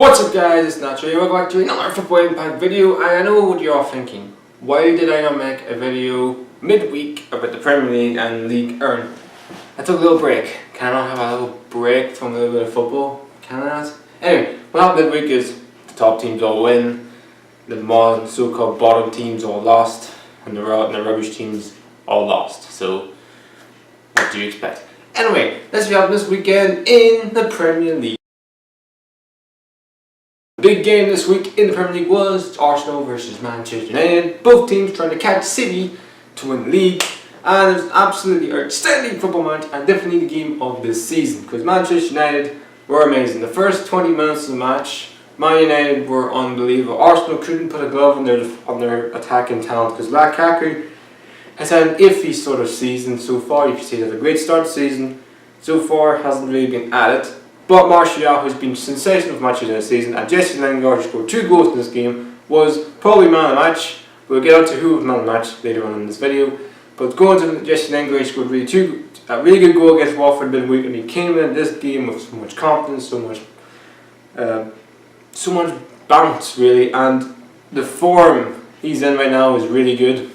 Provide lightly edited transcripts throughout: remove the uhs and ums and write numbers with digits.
What's up guys, it's Nacho. Welcome back to another Football Impact video, and I know what you're all thinking. Why did I not make a video midweek about the Premier League and League Earn? I took a little break. Can I not have a little break from a little bit of football? Can I not? Anyway, what happened midweek is the top teams all win, the so-called bottom teams all lost, and the rubbish teams all lost. So, what do you expect? Anyway, let's be up this weekend in the Premier League. The big game this week in the Premier League was Arsenal versus Manchester United. Both teams trying to catch City to win the league, and it was absolutely outstanding football match and definitely the game of this season because Manchester United were amazing. The first 20 minutes of the match, Man United were unbelievable. Arsenal couldn't put a glove on their attacking talent because Lukaku has had an iffy sort of season so far. You can see he had a great start to the season. So far hasn't really been at it. But Martial, who's been sensational for matches in the season, and Jesse Lingard, who scored 2 goals in this game, was probably man of the match. We'll get on to who was man of the match later on in this video. But going to Jesse Lingard, he scored a really good goal against Watford midweek, and he came in this game with so much confidence, so much bounce really, and the form he's in right now is really good.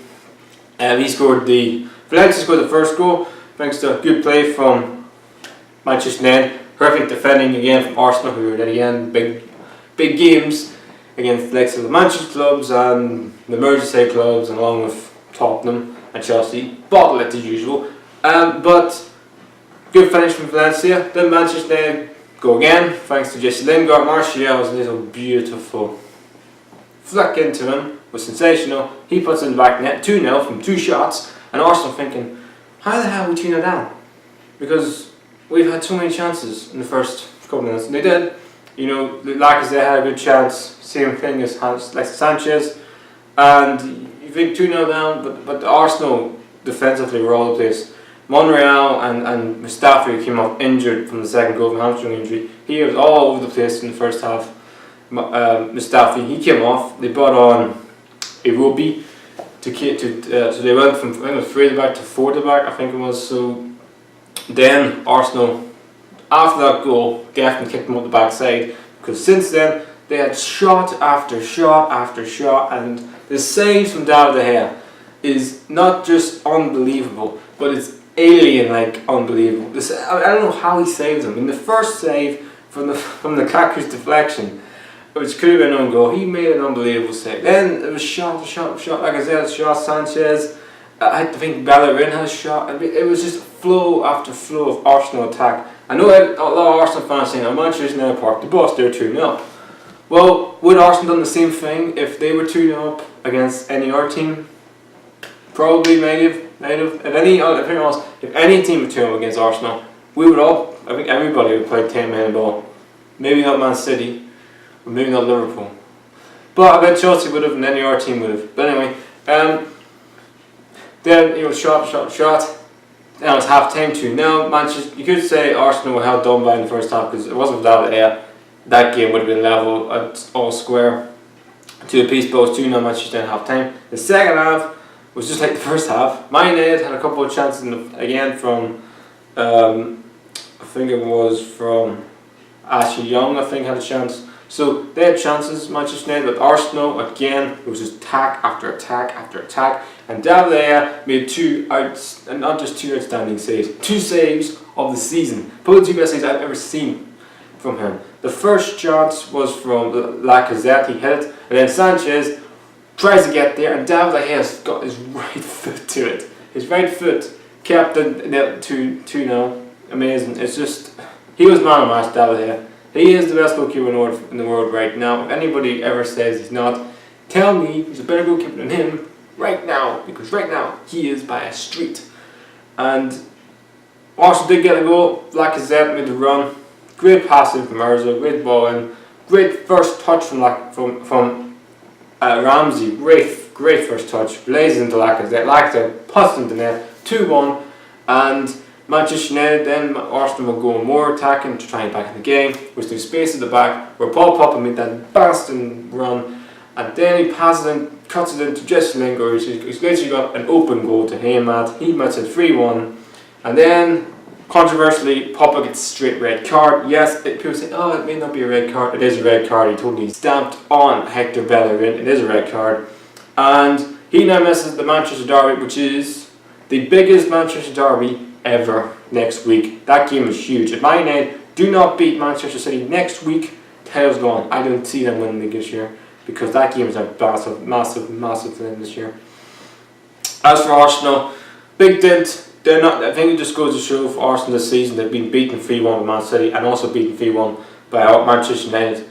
Valencia scored the first goal thanks to a good play from Manchester United. Perfect defending again from Arsenal, who were at the end big games against the likes of the Manchester clubs and the Merseyside clubs, and along with Tottenham and Chelsea. Bottle it as usual, but good finish from Valencia. Then Manchester United go again thanks to Jesse Lingard. Martial was a little beautiful flick into him, was sensational. He puts it in the back net, 2-0 from 2 shots, and Arsenal thinking, how the hell are we 2-0 down? Because we've had so many chances in the first couple of minutes, and they did. You know, Lacazette had a good chance, same thing as Sanchez, and you think 2-0 down, but the Arsenal defensively were all over the place. Monreal and Mustafi came off injured from the second goal from hamstring injury. He was all over the place in the first half. Mustafi, he came off. They brought on Iwobi so they went from 3 at the back to 4 at the back, I think it was. So then Arsenal, after that goal, definitely kicked them up the backside, because since then they had shot after shot after shot, and the saves from David De Gea is not just unbelievable, but it's alien-like unbelievable. I don't know how he saves them. In the first save from the Kaku's deflection, which could have been an own goal, he made an unbelievable save. Then it was shot, like I said, shot Sanchez. I think Bellerin had a shot. It was just flow after flow of Arsenal attack. I know a lot of Arsenal fans saying, "Oh, Manchester United parked the bus, they're 2-0. Well, would Arsenal done the same thing if they were 2-0 up against any other team? Probably, maybe. If any team were 2-0 against Arsenal, I think everybody would play 10-man ball. Maybe not Man City, or maybe not Liverpool. But I bet Chelsea would have, and any other team would have. But anyway, then it was shot. Then it was half time 2-0. Manchester, you could say Arsenal were held done by in the first half because it wasn't without David De Gea. That game would have been level at all square to a piece, but it was 2-0 Manchester United half time. The second half was just like the first half. Man United had a couple of chances again from I think it was from Ashley Young, I think, had a chance. So they had chances, Manchester United, but Arsenal again, it was just attack after attack after attack, and David De Gea made not just two outstanding saves, 2 saves of the season, probably the 2 best saves I've ever seen from him. The first chance was from Lacazette, he hit it, and then Sanchez tries to get there, and David De Gea's got his right foot to it. His right foot kept the net 2-0. Amazing. It's just, he was man of the match, David De Gea. He is the best goalkeeper in the world right now. If anybody ever says he's not, tell me he's a better goalkeeper than him right now, because right now he is by a street. And Arsenal did get a goal. Lacazette made the run. Great passing from Merza, great ball in. Great first touch from Ramsey. Great first touch. Blazes into Lacazette. Lacazette puts into the net. 2-1, and Manchester United, then Arsenal will go more attacking to try and back in the game, with some space at the back where Paul Pogba made that blasting run, and then he passes in, cuts it into Jesse Lingard, he's literally got an open goal to him at. He makes it 3-1, and then Controversially, Pogba gets a straight red card. Yes, people say, oh, it may not be a red card. It is a red card. He totally stamped on Hector Bellerin. It is a red card. And he now misses the Manchester Derby, which is the biggest Manchester Derby ever next week. That game is huge. If Man United do not beat Manchester City next week, title's gone. I don't see them winning the league this year because that game is a massive thing this year. As for Arsenal, big dent. They're not. I think it just goes to show for Arsenal this season they've been beaten 3-1 by Man City and also beaten 3-1 by Manchester United.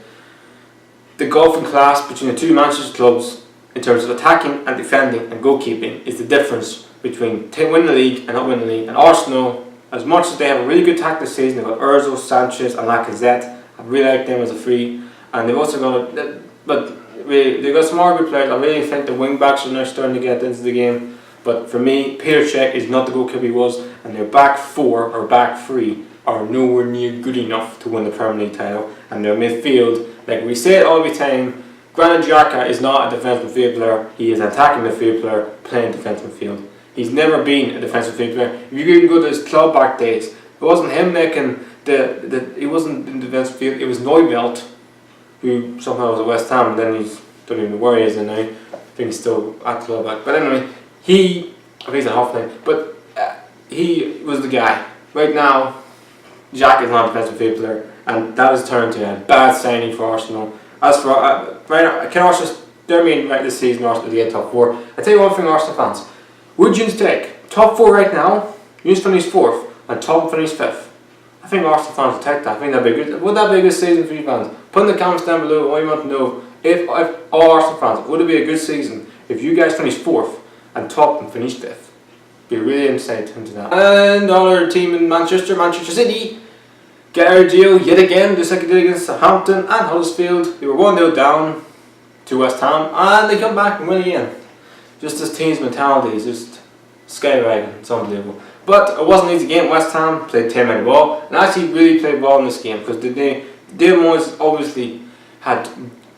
The gulf in class between the two Manchester clubs in terms of attacking and defending and goalkeeping is the difference between winning the league and not winning the league. And Arsenal, as much as they have a really good attack this season, they've got Ozil, Sanchez and Lacazette. I really like them as a free, and they've also they've got some more good players. I really think the wing backs are now starting to get into the game. But for me, Peter Cech is not the goalkeeper he was, and their back four or back three are nowhere near good enough to win the Premier League title. And their midfield, like we say it all the time, Granit Xhaka is not a defensive midfield player. He is an attacking midfield player playing defensive midfield. He's never been a defensive midfield player. If you can go to his club back days, it wasn't him making he wasn't in the defensive field. It was Neuvelt, who somehow was at West Ham, and then don't even know where he is now. I think he's still at club back. But anyway, I think he's at Hoffenheim, but he was the guy. Right now, Xhaka is not a defensive midfield player, and that has turned to a bad signing for Arsenal. As for right now, can Arsenal? They're mean right this season. Arsenal to get top four. I tell you one thing, Arsenal fans, would you take top four right now? You finish fourth, and top finish fifth. I think Arsenal fans will take that. I think that'd be good. Would that be a good season for you fans? Put in the comments down below what you want to know. If all Arsenal fans, would it be a good season if you guys finish fourth and top and finish fifth? Be really insane into that. And our team in Manchester City, get out of jail yet again, just like they did against Southampton and Huddersfield. They were 1-0 down to West Ham, and they come back and win again. Just this team's mentality is just skyrocketing. It's unbelievable. But it wasn't an easy game. West Ham played 10-minute ball and actually really played well in this game because David Moyes obviously had,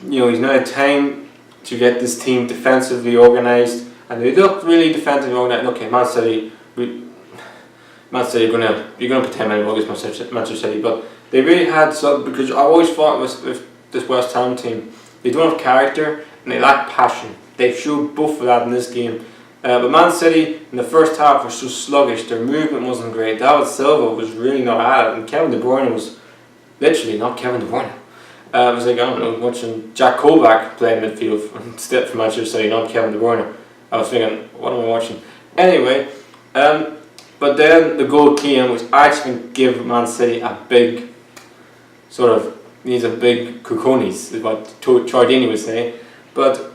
he's now had time to get this team defensively organised, and they looked really defensively organised. Okay, Man City, you're gonna put 10-minute ball against Manchester City, but they really had some, because I always thought with this West Ham team, they don't have character and they lack passion. They've showed both of that in this game. But Man City in the first half were so sluggish, their movement wasn't great. David Silva was really not at it, and Kevin De Bruyne was literally not Kevin De Bruyne. It was like, I don't know, watching Jack Kovac play midfield instead for Manchester City, not Kevin De Bruyne. I was thinking, what am I watching? Anyway, but then the goal came, which actually gave Man City a big needs a big cojones, is what Chardini would say. But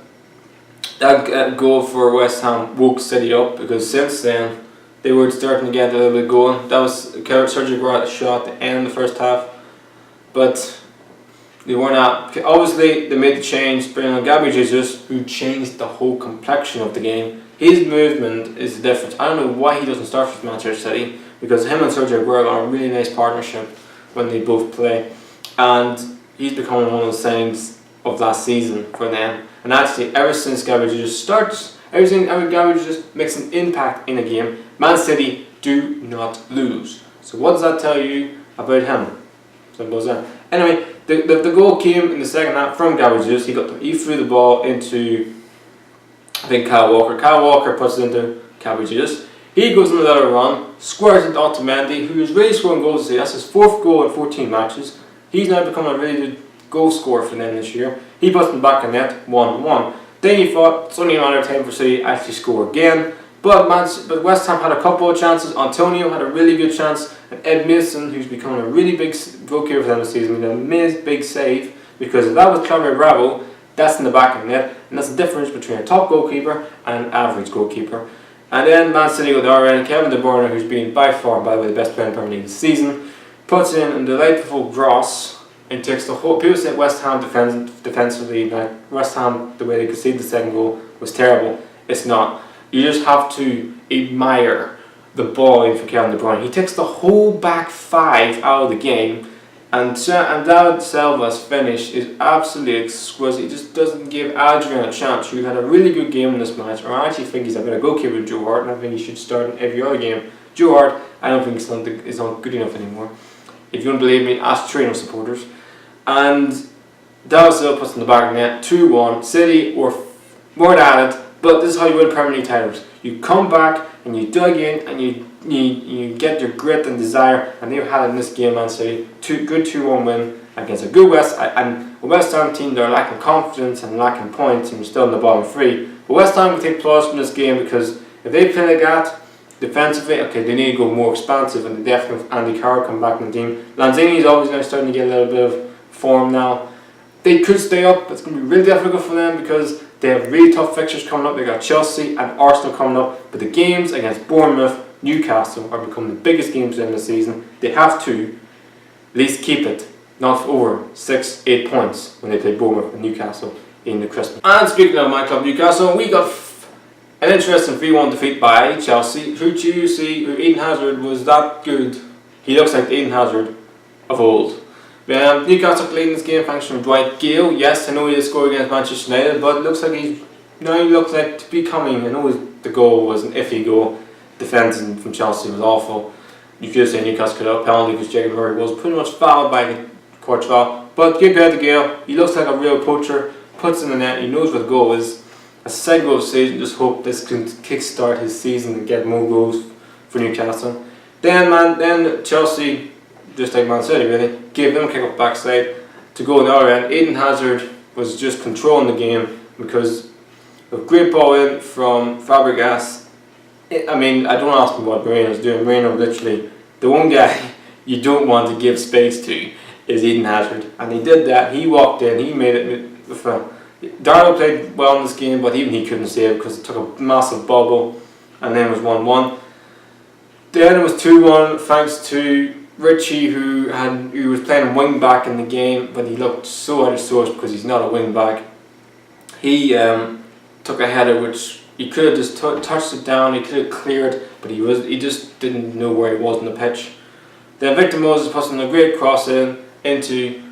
that goal for West Ham woke City up, because since then they were starting to get a little bit going. That was Sergio Aguero shot at the end of the first half, but they weren't out. Obviously they made the change, bringing on Gabriel Jesus, who changed the whole complexion of the game. His movement is the difference. I don't know why he doesn't start for Manchester City, because him and Sergio Aguero are a really nice partnership when they both play, and he's becoming one of the signs of last season for them. And actually, ever since Gabriel Jesus starts, Gabriel Jesus makes an impact in a game, Man City do not lose. So what does that tell you about him? Simple as that. Anyway, the goal came in the second half from Gabriel Jesus. He threw the ball into, I think, Kyle Walker. Kyle Walker puts it into Gabriel Jesus. He goes on a little run, squares it onto Mendy, who is really scoring goals this year. That's his fourth goal in 14 matches. He's now become a really good goal scorer for them this year. He puts them back in net 1-1. Then you thought it's only a matter of time for City to actually score again. But West Ham had a couple of chances. Antonio had a really good chance, and Ed Mason, who's becoming a really big goalkeeper for them this season, made a amazing big save, because if that was Claudio Bravo, that's in the back of the net, and that's the difference between a top goalkeeper and an average goalkeeper. And then Man City with RN, Kevin De Bruyne, who's been by far, by the way, the best player in the Premier League this season, puts in a delightful cross and takes the whole. People say West Ham defensively, like West Ham, the way they conceded the second goal was terrible. It's not. You just have to admire the ball in for Kevin De Bruyne. He takes the whole back five out of the game, and David Silva's finish is absolutely exquisite. He just doesn't give Adrian a chance, who had a really good game in this match. I actually think he's a better goalkeeper than Joe Hart, and I think he should start in every other game. Joe Hart, I don't think is not good enough anymore. If you don't believe me, ask Trino supporters. And Dallas still puts in the back of the net, 2-1. City were more at it, but this is how you win Premier League titles. You come back and you dug in and you get your grit and desire, and they've had it in this game, Man City. Good 2-1 win against a good West Ham team. They're lacking confidence and lacking points, and you're still in the bottom three. But West Ham will take plus from this game, because if they play like that defensively, okay, they need to go more expansive, and they definitely have Andy Carroll come back in the team. Lanzini is always now starting to get a little bit of form now. They could stay up. It's going to be really difficult for them because they have really tough fixtures coming up. They got Chelsea and Arsenal coming up, but the games against Bournemouth, Newcastle are becoming the biggest games in the season. They have to at least keep it, not over 6-8 points when they play Bournemouth and Newcastle in the Christmas. And speaking of my club Newcastle, we got an interesting 3-1 defeat by Chelsea. Who do you see? Eden Hazard was that good? He looks like the Eden Hazard of old. Newcastle leading this game thanks from Dwight Gale. Yes, I know he did score against Manchester United, but it looks like he looks like to be coming. I know the goal was an iffy goal. Defence from Chelsea was awful. You could say Newcastle could have a penalty because Jacob Murray was pretty much fouled by the court foul. But give credit to Gale. He looks like a real poacher. Puts in the net. He knows what the goal is. A second goal of the season. Just hope this can kickstart his season and get more goals for Newcastle. Then Chelsea, just like Man City really, gave them a kick up backside to go on the other end. Eden Hazard was just controlling the game because of great ball in from Fabregas. I mean, I don't ask me what Moreno's doing. Moreno literally, the one guy you don't want to give space to is Eden Hazard, and he did that. He walked in, he made it with Darlow played well in this game, but even he couldn't save because it took a massive bobble, and then it was 1-1. Then it was 2-1 thanks to Richie, who was playing wing back in the game, but he looked so out of sorts because he's not a wing back. He took a header which he could have just touched it down, he could have cleared, but he just didn't know where he was on the pitch. Then Victor Moses puts in a great cross into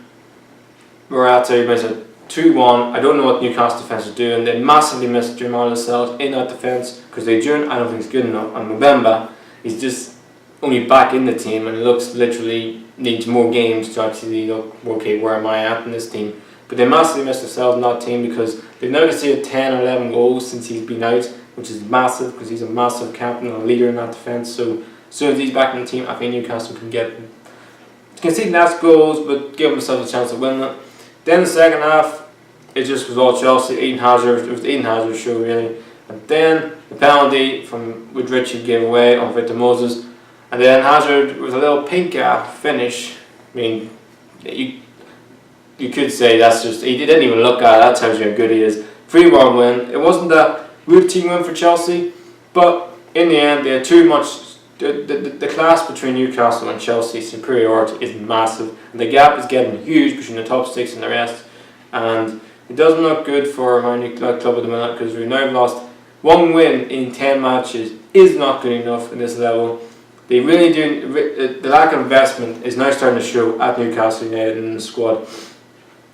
Morata. He makes it 2-1. I don't know what Newcastle defence is doing. They massively missed Jamal Lascelles in that defence because I don't think he's good enough. And November, he's just only back in the team, and it looks literally needs more games to actually look, okay, where am I at in this team? But they massively missed themselves in that team because they've never seen 10 or 11 goals since he's been out, which is massive because he's a massive captain and a leader in that defence. So as soon as he's back in the team, I think Newcastle can concede less goals but give themselves a chance to win it. Then the second half, it just was all Chelsea. Eden Hazard, it was the Eden Hazard show really. And then the penalty which Richie gave away on Victor Moses. And then Hazard was a little pink finish. I mean, you could say that's just, he didn't even look at it, that tells you how good he is. 3-1 win. It wasn't a routine win for Chelsea, but in the end they had too much. The class between Newcastle and Chelsea superiority is massive, and the gap is getting huge between the top 6 and the rest. And it doesn't look good for my new club at the minute because we've now lost 1 win in 10 matches. Is not good enough in this level. They really do. The lack of investment is now starting to show at Newcastle United in the squad.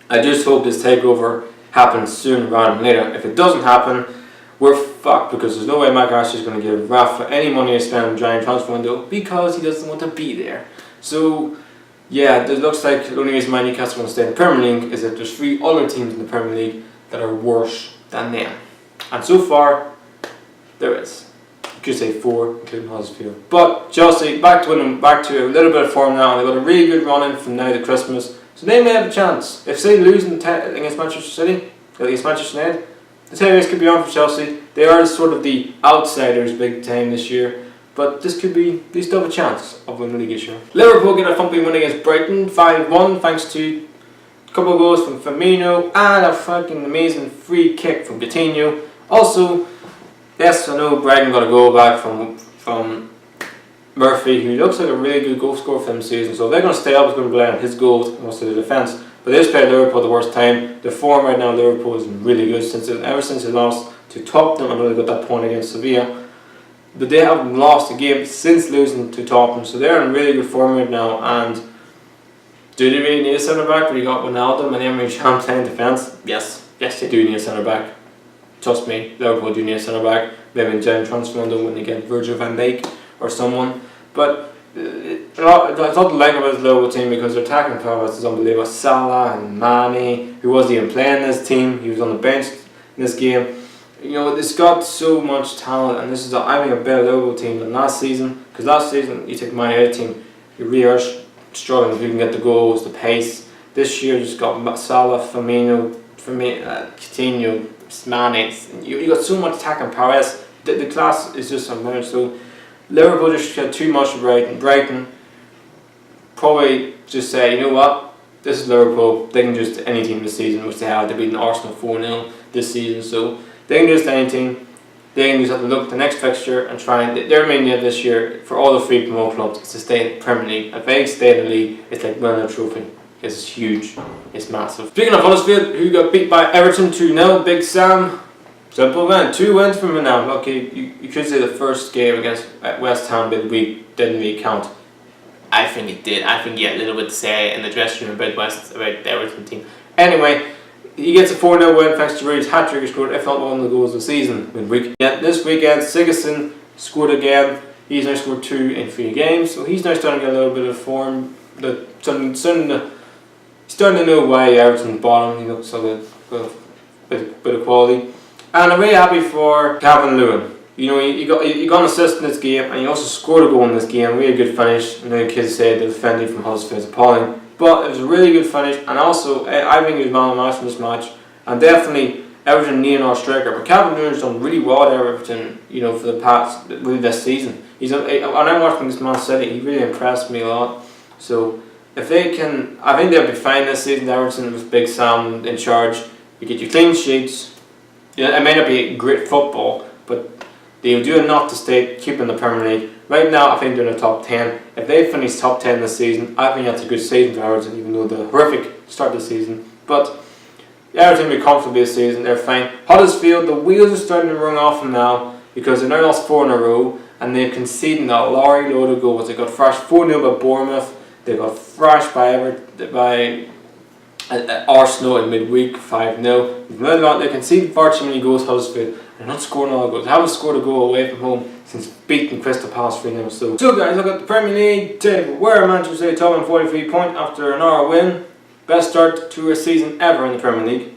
I just hope this takeover happens sooner rather than later. If it doesn't happen, we're fucked because there's no way Mike Ashley is going to give Rafa any money to spend on giant transfer window because he doesn't want to be there. So yeah, it looks like the only reason why Newcastle want to stay in the Premier League is that there's 3 other teams in the Premier League that are worse than them. And so far, there is. You could say 4, including Huddersfield. But Chelsea, back to a little bit of form now. They've got a really good run in from now to Christmas. So they may have a chance. If they lose against Manchester City, against Manchester United, the tailways could be on for Chelsea. They are sort of the outsiders big time this year. But they still have a chance of winning the league this year. Liverpool get a thumping win against Brighton, 5-1, thanks to a couple of goals from Firmino and a fucking amazing free kick from Coutinho. Also, yes, I know Brighton got a goal back from Murphy, who looks like a really good goal scorer for them this season. So if they're going to stay up, it's going to rely on his goals and most of the defence. But they just played Liverpool the worst time. The form right now in Liverpool is really good ever since they lost to Tottenham. I know they got that point against Sevilla. But they haven't lost a game since losing to Tottenham. So they're in really good form right now. And do they really need a centre back? But you got Ronaldo and Emre Can playing defence. Yes, they do need a centre back. Trust me, Liverpool do need a centre back. Maybe in giant transfer window when they get Virgil van Dijk or someone. But it's not the like about his Liverpool team because their attacking prowess is unbelievable. Salah and Mane, who wasn't even playing this team, he was on the bench in this game. You know, it's got so much talent, and this is, I think, a better Liverpool team than last season. Because last season, you take the Man United team, you really are struggling if you can get the goals, the pace. This year, you just got Salah, Firmino, Coutinho, Mane. You got so much attacking prowess. The class is just unmatched. So Liverpool just had too much of Brighton. Brighton probably just say, you know what, this is Liverpool. They can just any team this season, which they have. They've beaten Arsenal 4-0 this season, so they can just anything. They can just have to look at the next fixture and try. And their main aim this year for all the three promoted clubs is to stay in the Premier League. If they stay in the league, it's like winning a trophy. It's huge. It's massive. Speaking of Huddersfield, who got beat by Everton 2-0, Big Sam. Simple win. 2 wins from him now. Okay, you could say the first game against West Ham midweek didn't really count. I think it did. I think he had a little bit to say in the dressing room about the Everton team. Anyway, he gets a 4-0 win thanks to Rooney's hat-trick. He scored, if not one of the goals of the season midweek. Yeah, this weekend, Sigurdsson scored again. He's now scored 2 in 3 games, so he's now starting to get a little bit of form. Starting to know why Everton's bottom. He looks like a bit of quality. And I'm really happy for Calvin Lewin. You know, he got an assist in this game, and he also scored a goal in this game. Really good finish. And the kids say the defending from Huddersfield is appalling, but it was a really good finish. And also, I think he was man of the match in this match. And definitely, Everton need an striker. But Calvin Lewin's done really well at Everton. You know, for the past really this season. When I'm watching this Man City, he really impressed me a lot. So if they can, I think they'll be fine this season. Everton with Big Sam in charge. You get your clean sheets. Yeah, it may not be great football, but they'll do enough to keep in the Premier League. Right now, I think they're in the top 10. If they finish top 10 this season, I think that's a good season for Everton, even though the horrific start of the season. But Everton will be comfortable this season, they're fine. Huddersfield, the wheels are starting to run off them now because they've now lost 4 in a row and they've conceded a lorry load of goals. They got thrashed 4-0 by Bournemouth, they got thrashed by Arsenal in midweek 5-0. They conceded far too many goals, Huddersfield. They're not scoring all the goals. They haven't scored a goal away from home since beating Crystal Palace 3-0. So guys, look at the Premier League table. Where Manchester City top on 43 points after an hour win. Best start to a season ever in the Premier League.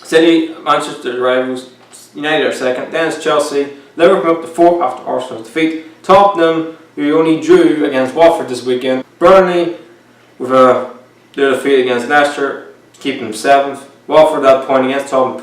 City, Manchester rivals. United are second. Then it's Chelsea. Liverpool up to 4th after Arsenal's defeat. Tottenham, who only drew against Watford this weekend. Burnley with their defeat against Leicester, keeping them 7th. Watford that point against Tottenham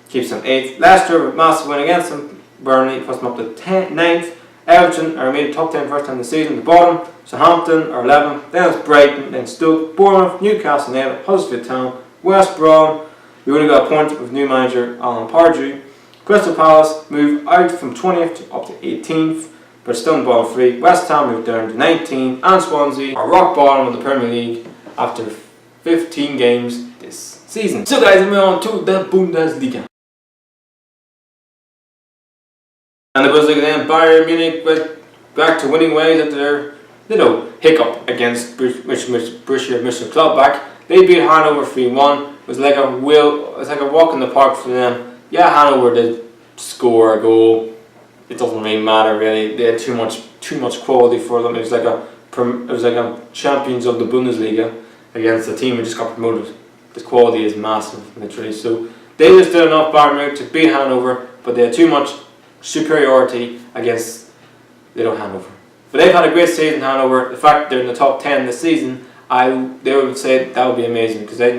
keeps them 8th. Leicester with a massive win against them. Burnley puts them up to 9th. Everton are made top 10 first time this season. The bottom, Southampton are 11th. Then it's Brighton, then Stoke, Bournemouth, Newcastle, United, Huddersfield Town, West Brom. We only got a point with new manager Alan Pardew. Crystal Palace moved out from 20th up to 18th, but still in the bottom 3. West Ham moved down to 19th, and Swansea are rock bottom of the Premier League after 15 games this season. So guys, we're on to the Bundesliga. And the Bundesliga then, Bayern Munich went back to winning ways after their little hiccup against Borussia Mönchengladbach. They beat Hanover 3-1. It was like a walk in the park for them. Yeah, Hanover did score a goal. It doesn't really matter really. They had too much quality for them. It was like a champions of the Bundesliga against a team who just got promoted. The quality is massive, literally. So they just did enough Bayern Munich to beat Hanover, but they had too much superiority against little Hanover. But they've had a great season, Hanover. The fact they're in the top 10 this season, they would say that would be amazing because I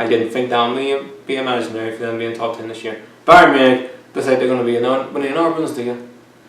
didn't think that would be imaginary for them to be in the top 10 this year. Bayern Munich, they say they're going to be winning our Bundesliga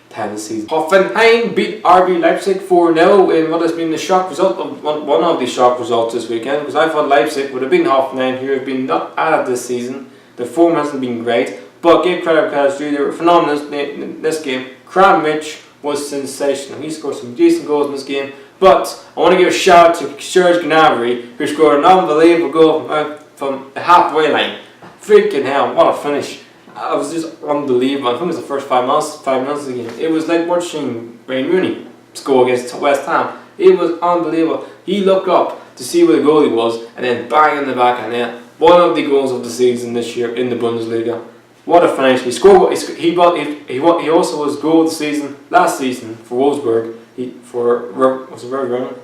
this season. Hoffenheim beat RB Leipzig 4-0 in what has been the shock result of one of the shock results this weekend, because I thought Leipzig would have been Hoffenheim, who have been not added this season. Their form hasn't been great, but give credit where credit's due. They were phenomenal in this game. Kramaric was sensational. He scored some decent goals in this game, but I want to give a shout out to Serge Gnabry, who scored an unbelievable goal from the halfway line. Freaking hell, what a finish. It was just unbelievable. I think it was the first 5 minutes of the game. It was like watching Wayne Rooney score against West Ham. It was unbelievable. He looked up to see where the goalie was and then bang in the back of net. One of the goals of the season this year in the Bundesliga. What a finish! He also was goal of the season last season for Wolfsburg. Was it Werder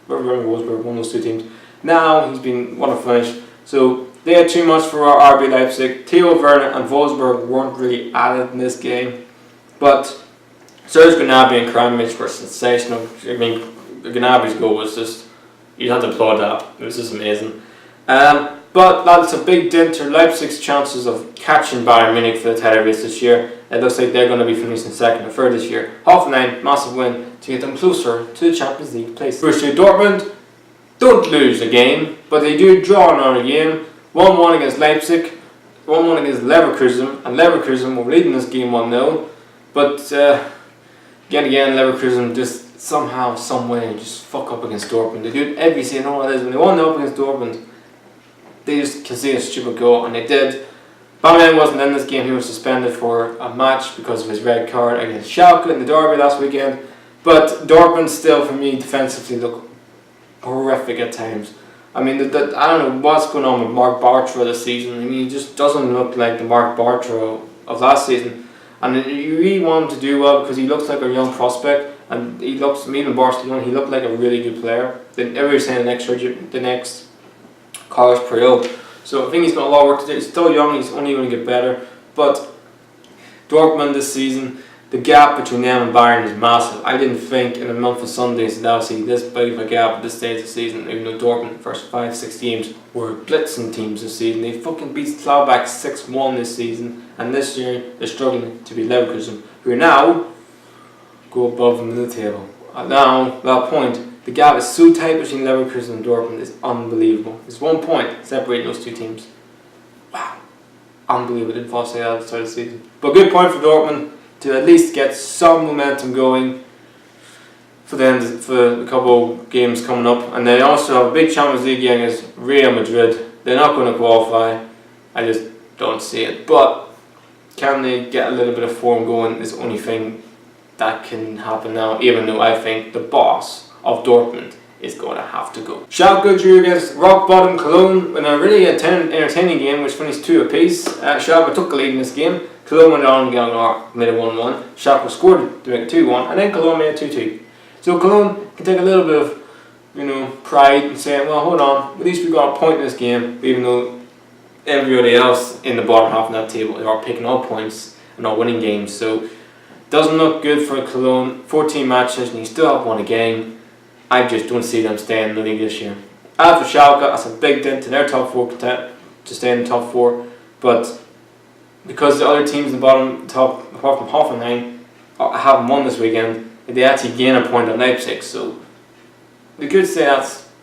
Bremen, Wolfsburg, one of those two teams. Now he's been what a finish. So they had too much for our RB Leipzig. Theo Werner and Wolfsburg weren't really added in this game, but Serge Gnabry and Kramaric were sensational. I mean, Gnabry's goal was just, you had to applaud that. It was just amazing. But that's a big dent to Leipzig's chances of catching Bayern Munich for the title race this year. It looks like they're going to be finishing second or third this year. Hoffenheim, massive win to get them closer to the Champions League place. Borussia Dortmund don't lose a game, but they do draw another game. 1-1 against Leipzig, 1-1 against Leverkusen, and Leverkusen were leading this game 1-0. But again, Leverkusen just somehow, some way, just fuck up against Dortmund. They do it every season. You know what it is, when they 1-0 against Dortmund, they just concede a stupid goal, and they did. Bamman wasn't in this game. He was suspended for a match because of his red card against Schalke in the derby last weekend. But Dortmund still, for me, defensively look horrific at times. I mean, I don't know what's going on with Marc Bartra this season. I mean, he just doesn't look like the Marc Bartra of last season. And you really want him to do well because he looks like a young prospect, and he looks, meeting Barcelona, he looked like a really good player. Then everybody's saying the next Carlos Puyol. So I think he's got a lot of work to do. He's still young, he's only going to get better. But Dortmund this season, the gap between them and Bayern is massive. I didn't think in a month of Sundays that I would see this big of a gap at this stage of the season, even though Dortmund, the first 5-6 games, were blitzing teams this season. They fucking beat Gladbach 6-1 this season, and this year they're struggling to beat Leverkusen, who are now go above them in the table. Now, at that point, the gap is so tight between Leverkusen and Dortmund, it's unbelievable. It's 1 point separating those two teams. Wow. Unbelievable. I didn't fall say that at the start of the season. But good point for Dortmund to at least get some momentum going for a couple of games coming up. And they also have a big Champions League game against Real Madrid. They're not going to qualify. I just don't see it. But can they get a little bit of form going is the only thing that can happen now, even though I think the boss of Dortmund is going to have to go. Schalke drew against rock bottom Cologne in a really entertaining game which finished 2 apiece. Schalke took the lead in this game. Cologne went on and made it 1-1. Schalke scored to make it 2-1, and then Cologne made it 2-2. So Cologne can take a little bit of pride in saying, well, hold on, at least we got a point in this game, even though everybody else in the bottom half of that table are picking up points and are winning games. So doesn't look good for Cologne. 14 matches and you still haven't won a game. I just don't see them staying in the league this year. As for Schalke, that's a big dent to their top 4 to stay in the top 4. But because the other teams in the bottom top, apart from Hoffenheim, haven't won this weekend, they actually gain a point on Leipzig. So we could say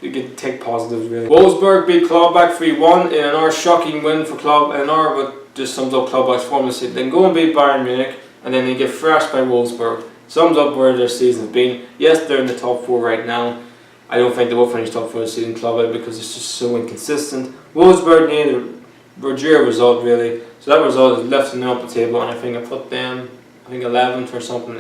you could take positives really. Wolfsburg beat Gladbach 3-1 in another shocking win for Gladbach. But just sums up Gladbach's form this season. Then go and beat Bayern Munich, and then they get thrashed by Wolfsburg. Sums up where their season's been. Yes, they're in the top 4 right now. I don't think they will finish top 4 this season, Club, because it's just so inconsistent. Wolfsburg needed a Roger result really, so that result is lifting them up the table, and I think I put them 11th or something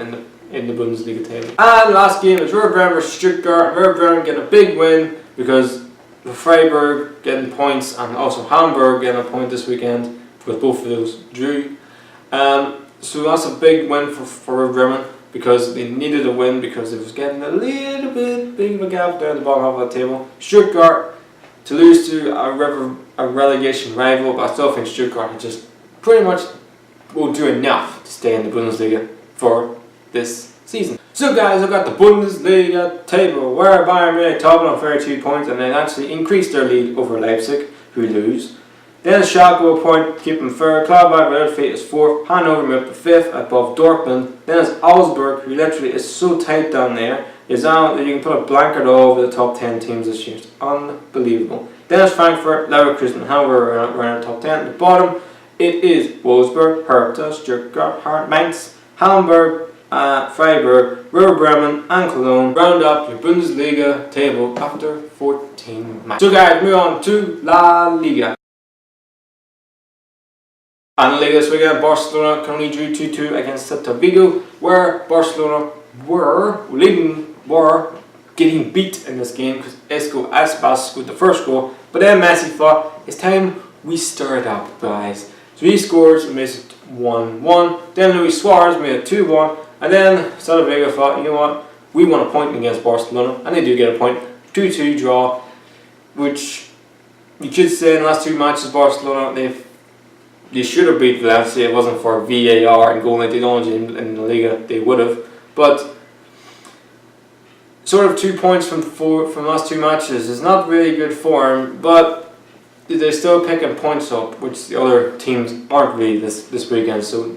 in the Bundesliga table. And the last game is Werder Bremen versus Stuttgart. Werder Bremen getting a big win because Freiburg getting points and also Hamburg getting a point this weekend because both of those drew. So that's a big win for Werder Bremen, because they needed a win because it was getting a little bit big of a gap down the bottom half of the table. Stuttgart to lose to a relegation rival, but I still think Stuttgart just pretty much will do enough to stay in the Bundesliga for this season. So guys, I've got the Bundesliga table where Bayern Munich topping on 32 points and then actually increased their lead over Leipzig, who lose. Then Schalke a point, keep them third. Gladbach without fate is 4th. Hanover moved to 5th above Dortmund. Then it's Augsburg, who literally is so tight down there, is now that you can put a blanket all over the top 10 teams this year. It's unbelievable. Then it's Frankfurt, Leverkusen, and Hanover around the top 10. At the bottom, it is Wolfsburg, Hertha, Stuttgart, Mainz, Hamburg, Freiburg, Werder Bremen, and Cologne. Round up your Bundesliga table after 14 matches. So guys, move on to La Liga. And Liga this weekend, Barcelona currently drew 2-2 against Celta Vigo, where Barcelona were getting beat in this game because Isco Aspas scored the first goal. But then Messi thought, it's time we stir it up, guys. So he scores and makes it 1-1. Then Luis Suarez made it 2-1. And then Celta Vigo thought, you know what, we want a point against Barcelona. And they do get a point. 2-2 draw, which you could say in the last 2 matches Barcelona, they should have beat Valencia. It wasn't for VAR and goal technology in the Liga, they would have. But sort of 2 points from the last 2 matches is not really good form, but they're still picking points up, which the other teams aren't really this weekend. So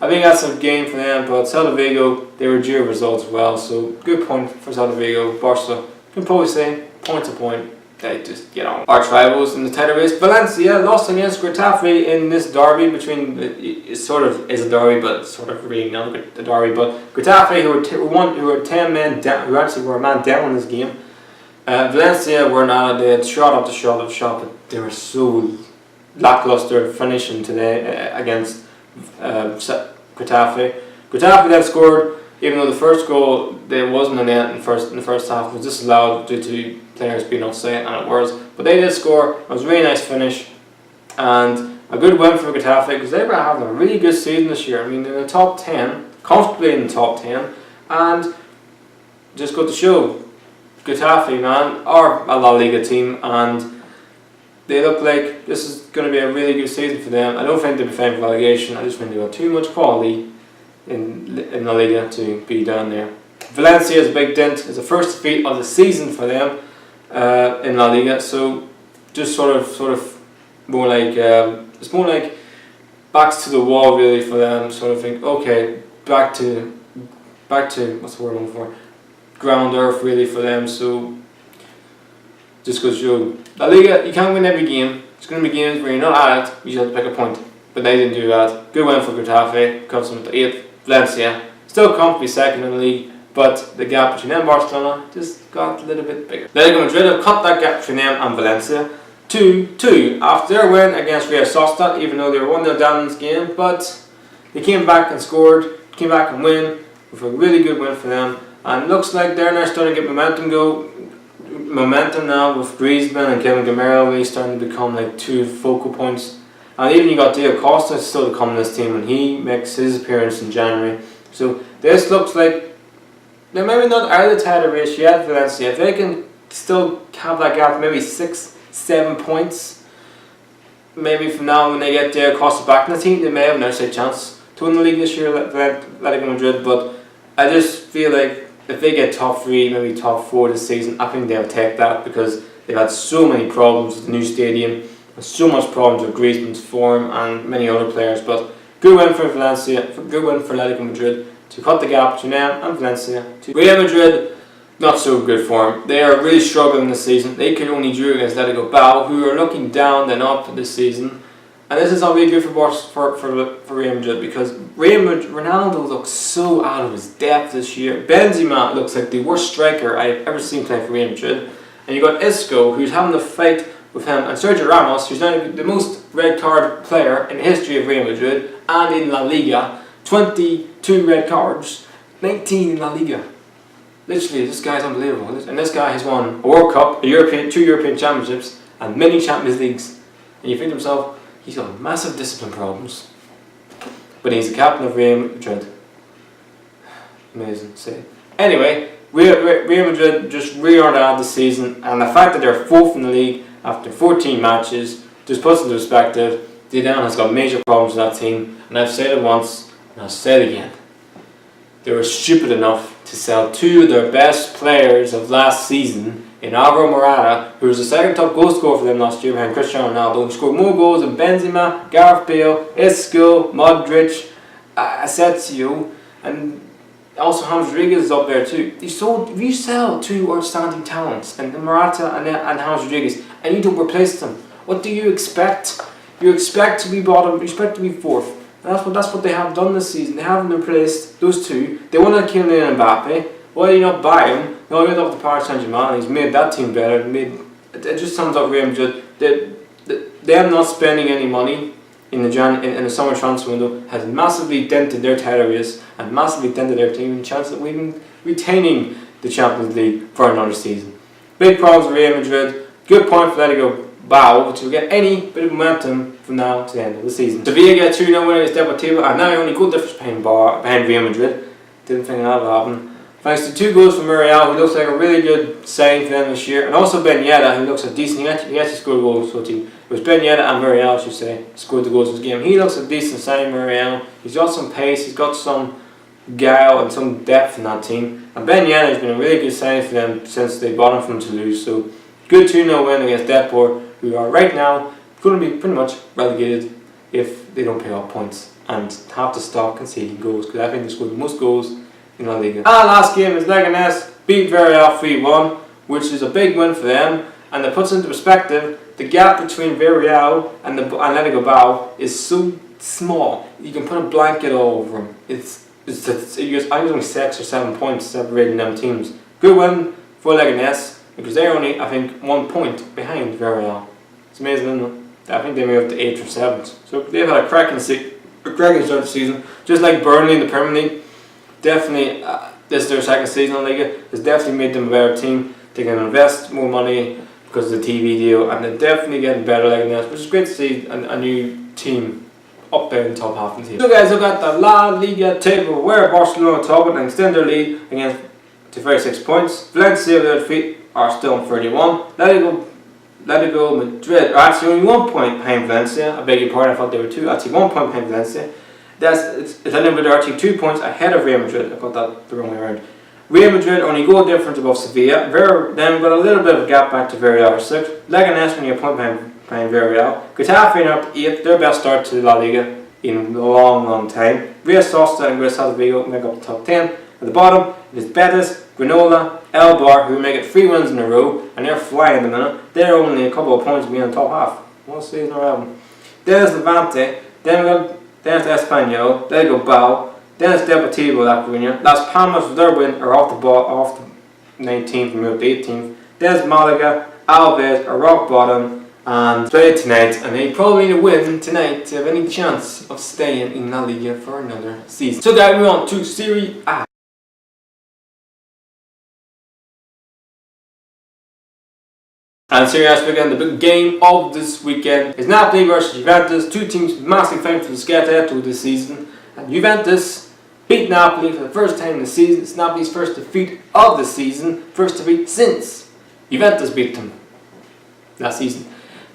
I think that's a game for them. But Celta Vigo, they were due results as well. So good point for Celta Vigo. Barca can probably say point to point. They just get on. Arch rivals in the title race. Valencia lost against Getafe in this derby between. It sort of is a derby, but it's sort of really not a derby. But Getafe, who were 10 men down, who actually were a man down in this game. Valencia were not. They had shot after shot after shot, but they were so lackluster finishing today against Getafe. Getafe then scored. Even though the first goal there wasn't a net in the first half, was disallowed due to players being offside, and it was. But they did score. It was a really nice finish, and a good win for Getafe because they were having a really good season this year. I mean, they're in the top 10, comfortably in the top 10, and just got to show Getafe, man, are a La Liga team, and they look like this is going to be a really good season for them. I don't think they'll be fighting for relegation. I just think they've got too much quality in La Liga to be down there. Valencia's big dent is the first defeat of the season for them in La Liga. So just sort of more like it's more like backs to the wall really for them. Sort of think, okay, back to what's the word I'm looking for? Ground earth really for them. So just goes to show La Liga, you can't win every game. It's going to be games where you're not at it. You just have to pick a point. But they didn't do that. Good win for Getafe. Comes them to 8th. Valencia still comfortably second in the league, but the gap between them and Barcelona just got a little bit bigger. Atletico Madrid have cut that gap between them and Valencia 2-2 after their win against Real Sociedad, even though they were 1-0 down in this game, but they came back and scored, came back and win with a really good win for them, and looks like they're now starting to get momentum now with Griezmann and Kevin Gamero really starting to become like 2 focal points. And even you got Diego Costa still to come in this team when he makes his appearance in January. So this looks like they're maybe not out of the title race yet, Valencia. If they can still have that gap, maybe 6-7 points, maybe from now when they get Diego Costa back in the team, they may have an outside chance to win the league this year, Atletico Madrid. But I just feel like if they get top 3, maybe top 4 this season, I think they'll take that because they've had so many problems with the new stadium. So much problems with Griezmann's form and many other players, but good win for Valencia, good win for Atletico Madrid to cut the gap between them and Valencia. Real Madrid, not so good form. They are really struggling this season. They could only draw against Atletico Bilbao, who are looking down and up this season. And this is not really good for Real Madrid because Ronaldo looks so out of his depth this year. Benzema looks like the worst striker I've ever seen play for Real Madrid. And you got Isco, who's having to fight with him, and Sergio Ramos, who's now the most red card player in the history of Real Madrid and in La Liga. 22 red cards, 19 in La Liga. Literally, this guy's unbelievable. And this guy has won a World Cup, 2 European Championships, and many Champions Leagues. And you think to yourself, he's got massive discipline problems. But he's the captain of Real Madrid. Amazing to see. Anyway, Real Madrid just really aren't out this season, and the fact that they're 4th in the league after 14 matches just puts into perspective. Zidane has got major problems with that team, and I've said it once and I'll say it again. They were stupid enough to sell 2 of their best players of last season in Alvaro Morata, who was the second top goal scorer for them last year behind Cristiano Ronaldo, who scored more goals than Benzema, Gareth Bale, Isco, Modric, Asensio, and also James Rodriguez is up there too. If you sell 2 outstanding talents, and Morata and James Rodriguez, and you don't replace them, what do you expect? You expect to be bottom, you expect to be 4th. And that's what they have done this season. They haven't replaced those 2. They want to kill Kylian Mbappe. Why do you not buy him? No, he went off to Paris Saint-Germain. He's made that team better. It just sums up Real Madrid. Them not spending any money in the summer transfer window has massively dented their title race and massively dented their team and chance of even retaining the Champions League for another season. Big problems with Real Madrid. Good point for Atletico Bilbao to get any bit of momentum from now to the end of the season. Sevilla get 2-0 win against Deportivo, and now only goal difference behind Real Madrid. Didn't think that would happen. Thanks to 2 goals from Muriel, who looks like a really good signing for them this year, and also Ben Yedda, who looks a decent. He actually scored goals for the team. It was Ben Yedda and Muriel, I should say, scored the goals of this game. He looks a decent signing, Muriel. He's got some pace, he's got some guile and some depth in that team. And Ben Yedda has been a really good signing for them since they bought him from Toulouse. So good 2-0 win against Depor, who are right now going to be pretty much relegated if they don't pick up points and have to stop conceding goals, because I think they scored the most goals in La Liga. And last game is Leganés beat Villarreal 3-1, which is a big win for them, and it puts into perspective the gap between Villarreal and Atletico Bilbao is so small. You can put a blanket all over them. I think it's only 6 or 7 points separating them teams. Good win for Leganés, because they're only, I think, 1 point behind Villarreal. It's amazing, isn't it? I think they moved to 8th or 7th. So they've had a cracking start to the season, just like Burnley in the Premier League. Definitely, this is their second season in La Liga. It's definitely made them a better team. They can invest more money because of the TV deal, and they're definitely getting better like this, which is great to see a new team up there in the top half of the team. So guys, look at the La Liga table, where Barcelona top and extend their lead against to 36 points. Valencia, their defeat, are still on 31. Atletico Madrid are actually only 1 point behind Valencia. I beg your pardon, I thought they were 2. Actually 1 point behind Valencia. Atletico Madrid are actually 2 points ahead of Real Madrid. I got that the wrong way around. Real Madrid only goal difference above Sevilla. Then got a little bit of a gap back to Villarreal 6th. Leganés only a point behind Villarreal. Getafe are up 8th, their best start to La Liga in a long time. Real Sociedad and Real Vigo make up the top 10. At the bottom, it is Betis, Granola, Elbar, who make it 3 wins in a row, and they're flying in the minute. They're only a couple of points being in the top half. We'll see in our album. Then it's Levante, then it's Espanyol, then go Bao, then it's Deportivo La Coruña. Las Palmas with their win are off the 19th and moved to 18th. Then it's Malaga, Alves are rock bottom and play tonight, and they probably need a win tonight to have any chance of staying in La Liga for another season. So guys, we're on to Serie A. And Serie A weekend, the big game of this weekend is Napoli versus Juventus. 2 teams massively fighting for the Scudetto this season. And Juventus beat Napoli for the first time in the season. It's Napoli's first defeat of the season. First defeat since Juventus beat them last season.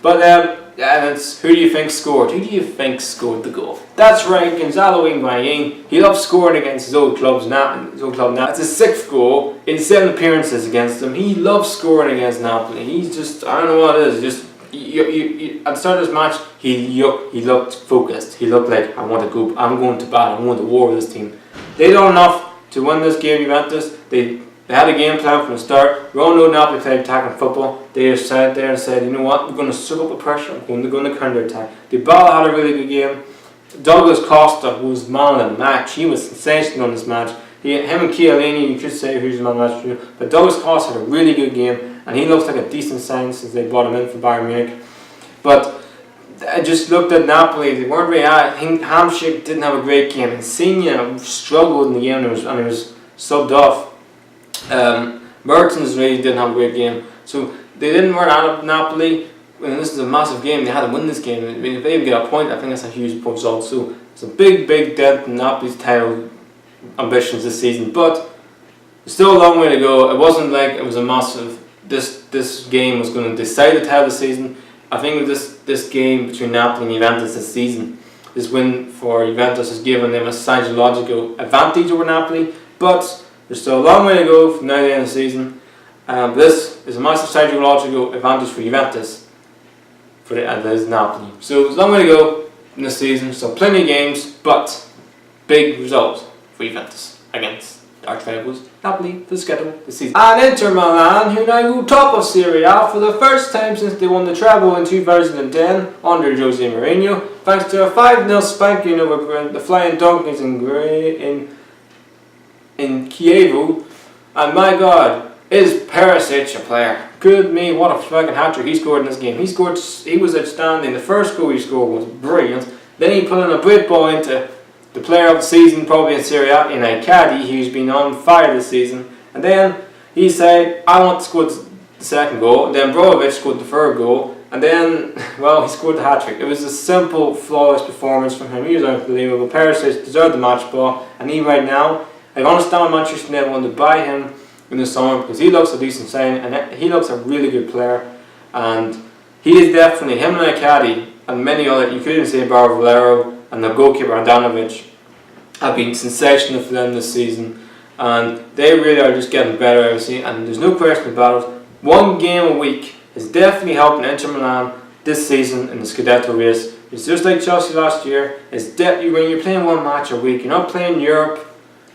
But and it's, who do you think scored? Who do you think scored the goal? That's right, Gonzalo Higuain. He loves scoring against his old club now. That's his 6th goal in 7 appearances against them. He loves scoring against Napoli. He's just, I don't know what it is. Just at the start of this match, he looked focused. He looked like, I'm going to bat. I'm going to war with this team. They done enough to win this game, Juventus. They had a game plan from the start. We all know Napoli played attacking football. They just sat there and said, you know what, we're going to suck up the pressure. We're going to counter attack. Dybala had a really good game. Douglas Costa was man of the match. He was sensational in this match. Him and Chiellini, you could say who's the man of the match. But Douglas Costa had a really good game, and he looks like a decent sign since they brought him in from Bayern Munich. But I just looked at Napoli. They weren't really. I think Hamsik didn't have a great game. Insigne struggled in the game, and he was subbed off. Mertens really didn't have a great game, so they didn't run out of Napoli. And this is a massive game. They had to win this game. I mean, if they even get a point, I think that's a huge result. So it's a big dent in Napoli's title ambitions this season. But there's still a long way to go. It wasn't like it was a massive. This game was going to decide the title of the season. I think this game between Napoli and Juventus this season, this win for Juventus has given them a psychological advantage over Napoli. But there's still a long way to go from now to the end of the season. This is a massive psychological advantage for Juventus, and there's Napoli. So there's a long way to go in this season. So plenty of games, but big result for Juventus against arch rivals Napoli for the schedule this season. And Inter Milan, who now go top of Serie A for the first time since they won the treble in 2010 under Jose Mourinho, thanks to a 5-0 spanking over the Flying Donkeys in Kiev. And my God, is Perisic a player? Good me, what a fucking hat-trick he scored in this game. He was outstanding. The first goal he scored was brilliant. Then he put in a great ball into the player of the season, probably in Serie A, in Icardi, who's been on fire this season. And then he said, I want to score the second goal. And then Brozovic scored the third goal. And then, well, he scored the hat-trick. It was a simple, flawless performance from him. He was unbelievable. Perisic deserved the match ball, and he right now, I understand Manchester United wanted to buy him in the summer because he looks a decent signing and he looks a really good player, and he is definitely, him and Icardi and many other, you could even say Barrow Valero and the goalkeeper Andanovic have been sensational for them this season, and they really are just getting better every season, and there's no question about it. One game a week is definitely helping Inter Milan this season in the Scudetto race. It's just like Chelsea last year. It's when you're playing one match a week, you're not playing Europe,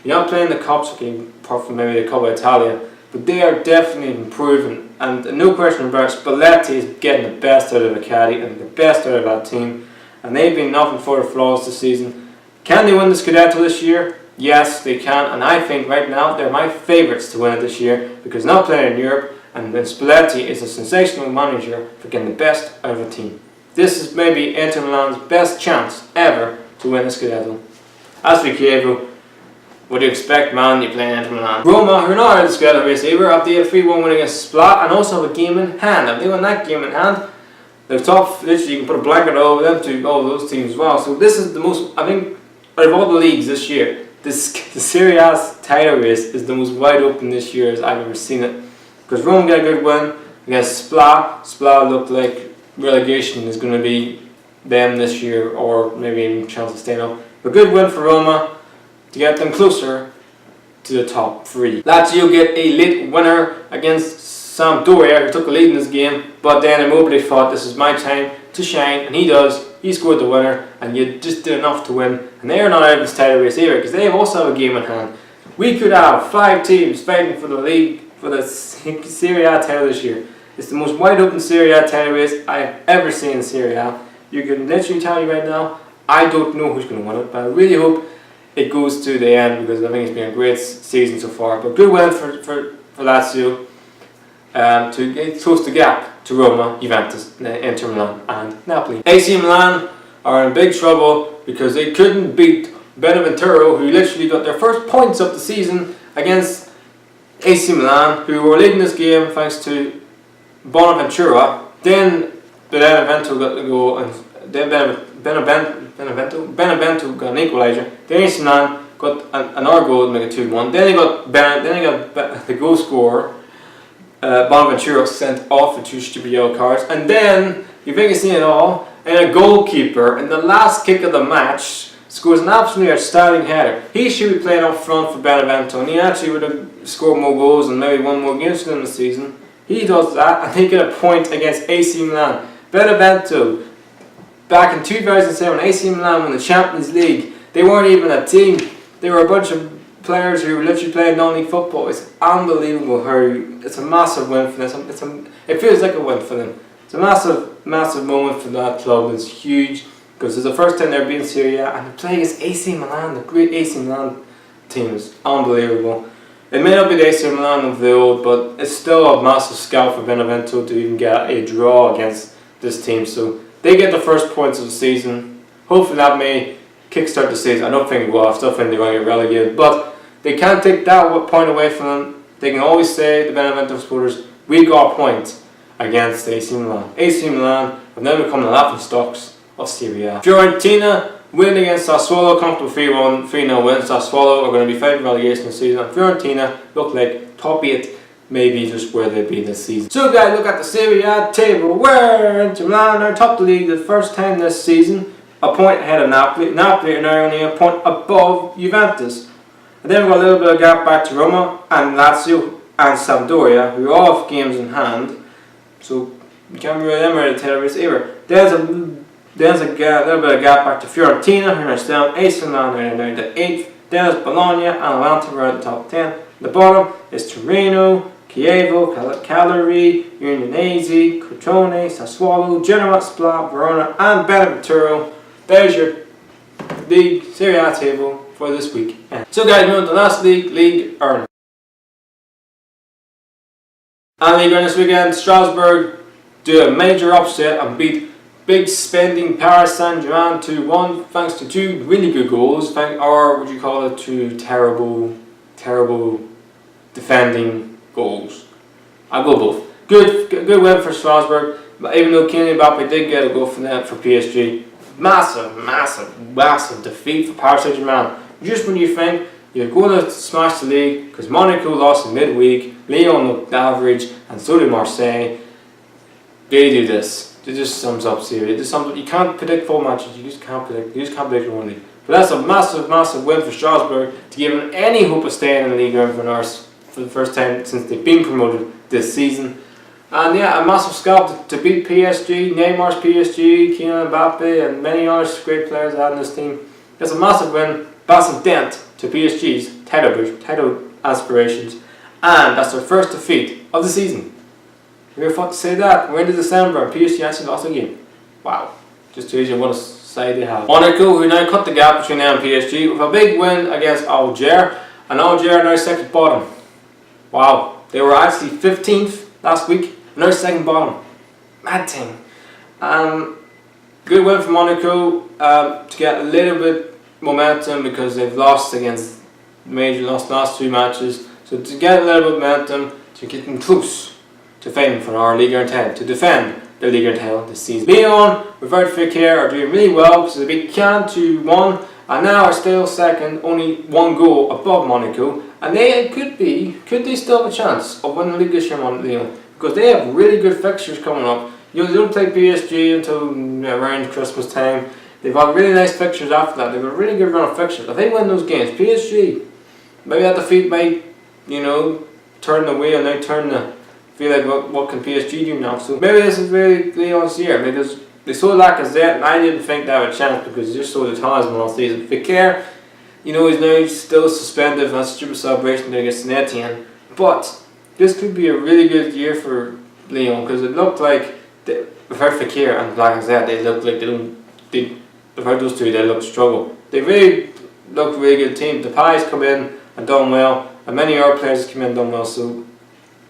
you're not playing the cups, okay, apart from maybe the Coppa Italia, but they are definitely improving, and no question about it, Spalletti is getting the best out of Icardi and the best out of that team, and they've been nothing for the flaws this season. Can they win the Scudetto this year? Yes, they can, and I think right now they're my favourites to win it this year because they're not playing in Europe, and then Spalletti is a sensational manager for getting the best out of a team. This is maybe Inter Milan's best chance ever to win the Scudetto. As for Chievo, what do you expect, man? You're playing Inter Milan. Roma, who are not out of the Scudetto race either, have the 3-1 win against Splat and also have a game in hand. If they win that game in hand, they're top, literally you can put a blanket over them to all those teams as well. So this is the most, I think, out of all the leagues this year, the Serie A's title race is the most wide open this year as I've ever seen it. Because Roma got a good win against Splat. Splat looked like relegation is going to be them this year, or maybe even chance of staying up. A good win for Roma to get them closer to the top 3. Lazio get a late winner against Sampdoria, who took the lead in this game, but then Immobile thought this is my time to shine, and he does. He scored the winner, and you just did enough to win. And they are not out of this title race either, because they also have a game in hand. We could have 5 teams fighting for the league, for the Serie A title this year. It's the most wide open Serie A title race I have ever seen in Serie A. You can literally tell you right now, I don't know who's going to win it, but I really hope it goes to the end because I think it's been a great season so far. But good win for Lazio to get close the gap to Roma, Juventus, Inter Milan and Napoli. AC Milan are in big trouble because they couldn't beat Beneventuro, who literally got their first points of the season against AC Milan, who were leading this game thanks to Bonaventura. Then Benevento got the goal, and then Benevento got an equaliser. Then AC Milan got another goal to make it 2-1. Then they got the goal scorer, Bonaventura, sent off for 2 stupid yellow cards. And then you think you've seen it all, and a goalkeeper in the last kick of the match scores an absolutely outstanding header. He should be playing up front for Benevento, and he actually would have scored more goals and maybe won more games for them this season. He does that, and he get a point against AC Milan. Benevento, back in 2007, AC Milan won the Champions League. They weren't even a team. They were a bunch of players who were literally playing non-league football. It's unbelievable how it's a massive win for them. It feels like a win for them. It's a massive, massive moment for that club. It's huge because it's the first time they're being Serie A, and to play against AC Milan, the great AC Milan team, is unbelievable. It may not be the AC Milan of the old, but it's still a massive scalp for Benevento to even get a draw against this team. So they get the first points of the season. Hopefully that may kickstart the season. I don't think it will. I still think they're going to get relegated, but they can't take that point away from them. They can always say, the Benevento supporters, we got a point against AC Milan. AC Milan have now become the laughingstocks of Serie A. Fiorentina win against Sassuolo, comfortable 3-1, 3-0 win. Sassuolo are going to be fighting relegation this season, and Fiorentina look like top 8, maybe just where they'll be this season. So guys, look at the Serie A table where Inter Milan are top of the league the first time this season, a point ahead of Napoli. Napoli are now only a point above Juventus. And then we've got a little bit of gap back to Roma and Lazio and Sampdoria, who all have games in hand. So you can't really them out of the title race either. There's a little bit of gap back to Fiorentina, who are still down. AC Milan are down to 8th. Then there's Bologna and Atalanta who are at the top 10. At the bottom is Torino, Chievo, Cagliari, Udinese, Crotone, Sassuolo, Genoa, Splat, Verona and Beneventuro. There's your league Serie A table for this week. So guys, moving on to the last league earners. And league earners this weekend, Strasbourg do a major upset and beat big spending Paris Saint-Germain 2-1 thanks to 2 really good goals, or would you call it 2 terrible defending goals. I'll go both. Good win for Strasbourg. But even though Kylian Mbappe did get a goal for them for PSG, massive defeat for Paris Saint-Germain. Just when you think you're going to smash the league, because Monaco lost in midweek, Lyon looked average, and so did Marseille. They do this. It just sums up series. It just sums up. You can't predict full matches. You just can't predict. You just can't predict one league. But that's a massive win for Strasbourg to give them any hope of staying in the league for the first time since they've been promoted this season. And yeah, a massive scalp to beat PSG, Neymar's PSG, Kylian Mbappe, and many other great players they had in this team. It's a massive win, massive dent to PSG's title aspirations, and that's their first defeat of the season. We're fun to say that. We're into December and PSG actually lost a game. Wow. Just to you what a side they have. Monaco, who now cut the gap between them and PSG with a big win against Alger, and Alger now second bottom. Wow. They were actually 15th last week. No second bottom. Mad thing. Good win for Monaco to get a little bit momentum because they've lost against lost last 2 matches. So to get a little bit momentum to get them close to fighting for our Ligue 1 title, to defend the Ligue 1 title this season. Lyon, without Fekir, are doing really well because they beat Cannes 2-1 and now are still second, only 1 goal above Monaco. And they could they still have a chance of winning the league this year, Lyon? Because they have really good fixtures coming up. They don't play PSG until around Christmas time. They've got really nice fixtures after that. They've got a really good run of fixtures. If they win those games, PSG, maybe that defeat might, turn the wheel and now turn the feel like what can PSG do now. So maybe this is really Lyon's year because they sold Lacazette and I didn't think they had a chance because they just sold the talisman all season. Fekir, he's now still suspended for that stupid celebration against Saint Etienne. But this could be a really good year for Lyon because it looked like without Fekir and Lacazette, they looked like without those two, they looked struggle. They really looked a really good team. Depay's come in and done well, and many other players come in and done well. So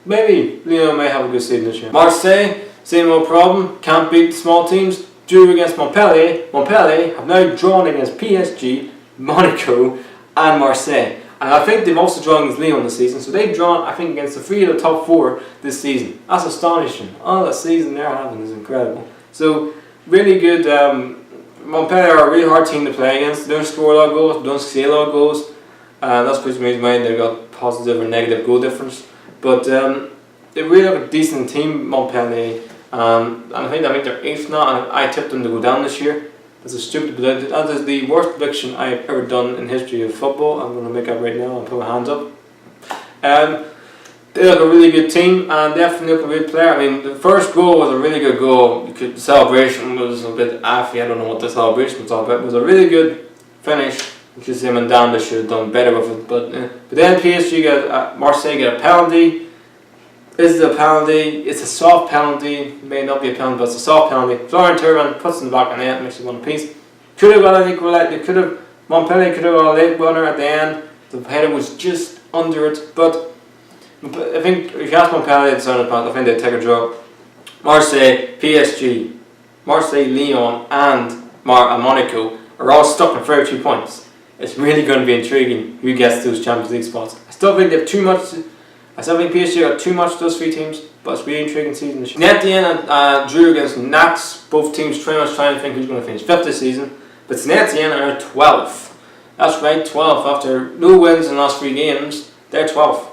maybe Lyon may have a good season this year. Marseille, same old problem. Can't beat the small teams. Drew against Montpellier. Montpellier have now drawn against PSG, Monaco, and Marseille. And I think they've also drawn against Lyon this season. So they've drawn, I think, against the 3 of the top 4 this season. That's astonishing. Oh, the season they're having is incredible. So really good. Montpellier are a really hard team to play against. They don't score a lot of goals, they don't see a lot of goals. That's pretty much why they've got positive or negative goal difference. But they really look a decent team, Montpellier. And I think they're 8th now. And I tipped them to go down this year. That's a stupid prediction. That is the worst prediction I've ever done in history of football. I'm going to make up right now and put my hands up. They look a really good team and definitely look a good player. I mean, the first goal was a really good goal. The celebration was a bit affy. I don't know what the celebration was all about. It was a really good finish, which is him and Danda should have done better with it. But then PSG Marseille get a penalty. Is it a penalty? It's a soft penalty. It may not be a penalty, but it's a soft penalty. Florian Thauvin puts it in the back of the net, makes it 1 apiece. Could have got an equaliser. Montpellier could have got a late winner at the end. The header was just under it, but I think if you ask Montpellier, it's on the path. I think they'd take a draw. Marseille, PSG, Marseille, Lyon, and Monaco are all stuck on 32 points. It's really going to be intriguing who gets those Champions League spots. I still think they have too much. I still think PSG got too much to those 3 teams, but it's really intriguing season this year. Saint Etienne drew against Nantes. Both teams pretty much trying to think who's going to finish 5th this season. But Saint Etienne are 12th. That's right, 12th. After no wins in the last 3 games, they're 12th.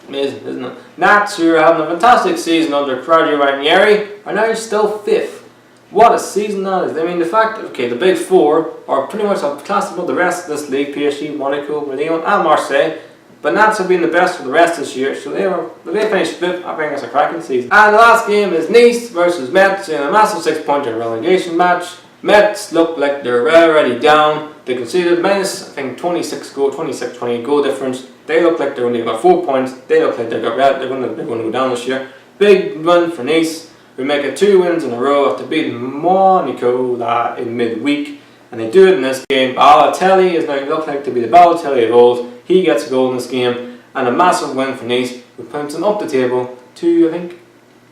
Amazing, isn't it? Nantes, who are having a fantastic season under Claudio Ranieri, are now still 5th. What a season that is. I mean, the fact that, the big 4 are pretty much classed above the rest of this league, PSG, Monaco, Lyon, and Marseille. But Nantes have been the best for the rest this year, so if they finished 5th, I think that's a cracking season. And the last game is Nice versus Metz in a massive 6-pointer relegation match. Metz look like they're already down. They conceded minus, I think, 28 goal difference. They look like they're only about 4 points. They look like they're going to go down this year. Big win for Nice, who make it 2 wins in a row after beating Monaco in midweek. And they do it in this game. Balotelli is now look like to be the Balotelli of old. He gets a goal in this game, and a massive win for Nice, who puts them up the table to, I think,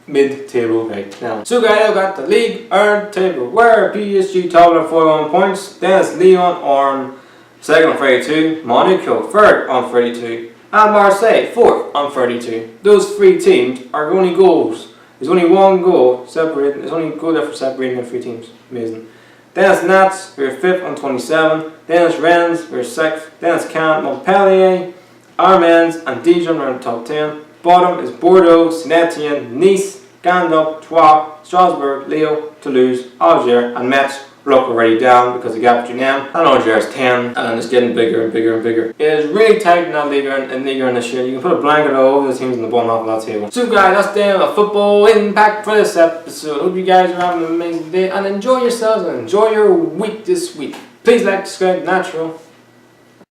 mid-table right now. So guys, I've got the Ligue 1 table, where PSG top on 41 points, then it's Lyon on 2nd on 32, Monaco 3rd on 32, and Marseille 4th on 32. Those 3 teams are only goals There's only one goal separating. There's only a goal difference separating the 3 teams. Amazing. Then it's Nats, who are 5th on 27. Then it's Rennes, who are 6th. Then it's Caen, Montpellier, Armens, and Dijon are in the top 10. Bottom is Bordeaux, Saint-Etienne, Nice, Gandalf, Troyes, Strasbourg, Lille, Toulouse, Alger, and Metz. Look already down because the gap between them and Alger is 10, and it's getting bigger and bigger and bigger. It is really tight in that league and this year. You can put a blanket over the teams in the bottom half of that table. So guys, that's the end of football impact for this episode. Hope you guys are having an amazing day and enjoy yourselves and enjoy your week this week. Please like, subscribe, natural.